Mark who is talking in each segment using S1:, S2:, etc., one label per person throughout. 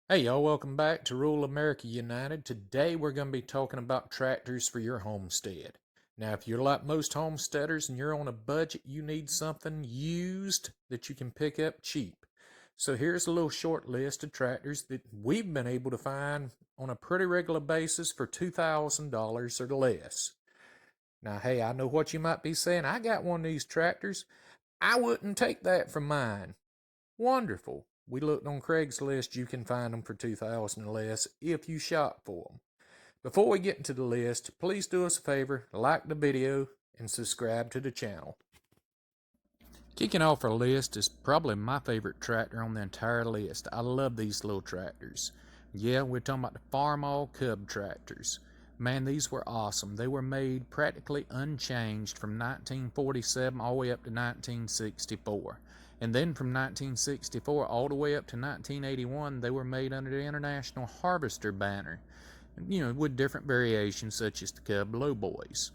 S1: Hey y'all, welcome back to Rural America United. Today we're going to be talking about tractors for your homestead. Now, if you're like most homesteaders and you're on a budget, you need something used that you can pick up cheap. So here's a little short list of tractors that we've been able to find on a pretty regular basis for $2,000 or less. Now, hey, I know what you might be saying. I got one of these tractors. I wouldn't take that from mine. Wonderful. We looked on Craigslist. You can find them for 2000 or less if you shop for them. Before we get into the list, please do us a favor, like the video, and subscribe to the channel. Kicking off our list is probably my favorite tractor on the entire list. I love these little tractors. Yeah, we're talking about the Farmall Cub tractors. Man, these were awesome. They were made practically unchanged from 1947 all the way up to 1964. And then from 1964 all the way up to 1981, they were made under the International Harvester banner, with different variations such as the Cub Lowboys.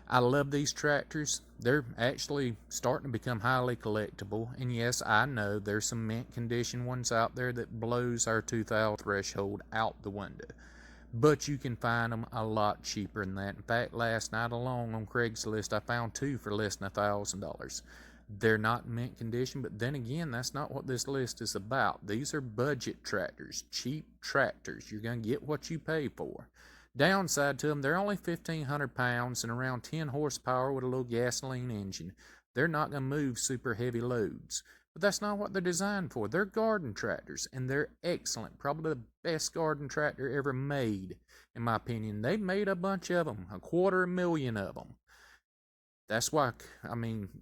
S1: I love these tractors. They're actually starting to become highly collectible. And yes, I know there's some mint condition ones out there that blows our 2000 threshold out the window. But you can find them a lot cheaper than that. In fact, last night alone on Craigslist, I found two for less than $1,000. They're not in mint condition, but then again, that's not what this list is about. These are budget tractors, cheap tractors. You're going to get what you pay for. Downside to them, they're only 1,500 pounds and around 10 horsepower with a little gasoline engine. They're not going to move super heavy loads. But that's not what they're designed for. They're garden tractors, and they're excellent. Probably the best garden tractor ever made, in my opinion. They've made a bunch of them, 250,000 of them. That's why,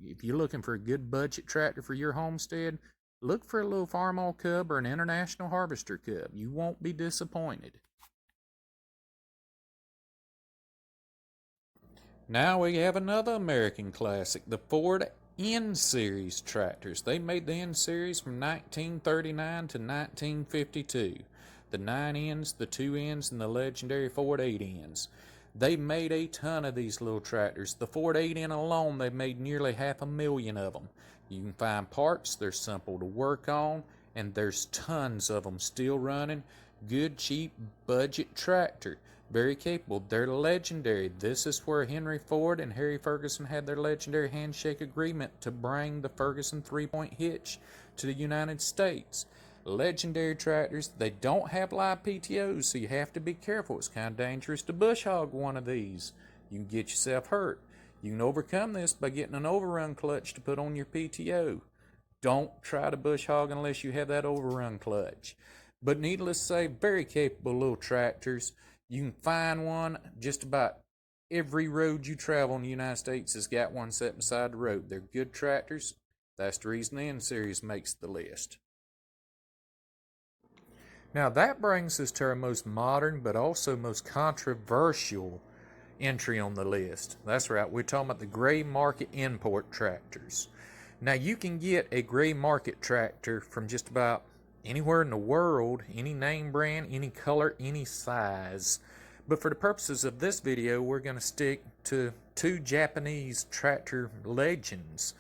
S1: if you're looking for a good budget tractor for your homestead, look for a little Farmall Cub or an International Harvester Cub. You won't be disappointed. Now we have another American classic, the Ford N Series tractors. They made the N Series from 1939 to 1952. The 9Ns, the 2Ns, and the legendary Ford 8Ns. They made a ton of these little tractors. The Ford 8N alone, they made nearly 500,000 of them. You can find parts, they're simple to work on, and there's tons of them still running. Good, cheap, budget tractor. Very capable. They're legendary. This is where Henry Ford and Harry Ferguson had their legendary handshake agreement to bring the Ferguson 3-point hitch to the United States. Legendary tractors. They don't have live PTOs, so you have to be careful. It's kind of dangerous to bush hog one of these. You can get yourself hurt. You can overcome this by getting an overrun clutch to put on your PTO. Don't try to bush hog unless you have that overrun clutch. But needless to say, very capable little tractors. You can find one just about every road you travel in the United States has got one set beside the road. They're good tractors. That's the reason the N Series makes the list. Now that brings us to our most modern but also most controversial entry on the list. That's right, we're talking about the gray market import tractors. Now you can get a gray market tractor from just about anywhere in the world, any name brand, any color, any size. But for the purposes of this video, we're going to stick to two Japanese tractor legends,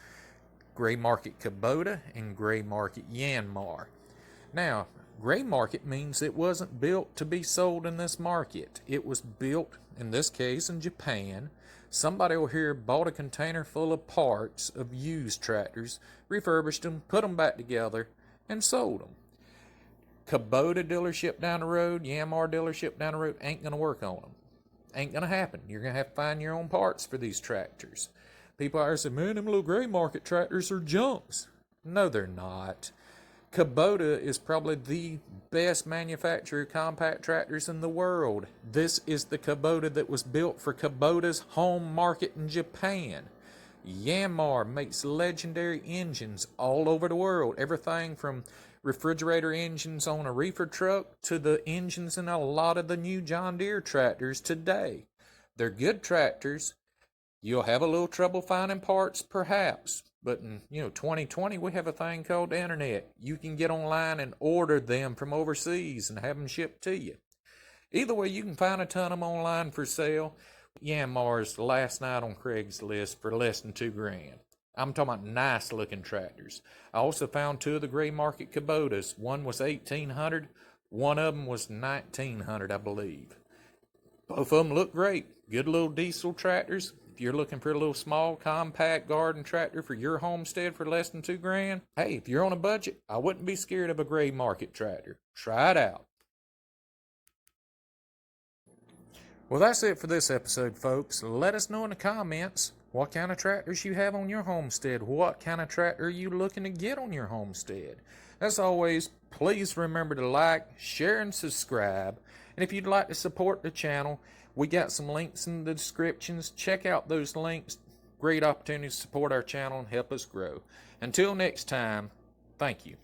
S1: gray market Kubota and gray market Yanmar. Now, gray market means it wasn't built to be sold in this market. It was built, in this case, in Japan. Somebody over here bought a container full of parts of used tractors, refurbished them, put them back together, and sold them. Kubota dealership down the road, Yanmar dealership down the road ain't going to work on them. Ain't going to happen. You're going to have to find your own parts for these tractors. People out there say, man, them little gray market tractors are junks. No, they're not. Kubota is probably the best manufacturer of compact tractors in the world. This is the Kubota that was built for Kubota's home market in Japan. Yanmar makes legendary engines all over the world. Everything from refrigerator engines on a reefer truck to the engines in a lot of the new John Deere tractors today. They're good tractors. You'll have a little trouble finding parts, perhaps. But in 2020, we have a thing called the internet. You can get online and order them from overseas and have them shipped to you. Either way, you can find a ton of them online for sale. Yanmar's last night on Craigslist for less than $2,000. I'm talking about nice looking tractors. I also found two of the gray market Kubotas. One was 1800, One of them was 1900, I believe. Both of them look great. Good little diesel tractors. If you're looking for a little small, compact garden tractor for your homestead for less than $2,000, hey, if you're on a budget, I wouldn't be scared of a gray market tractor. Try it out. Well, that's it for this episode, folks. Let us know in the comments what kind of tractors you have on your homestead. What kind of tractor are you looking to get on your homestead? As always, please remember to like, share, and subscribe. And if you'd like to support the channel, we got some links in the descriptions. Check out those links. Great opportunity to support our channel and help us grow. Until next time, thank you.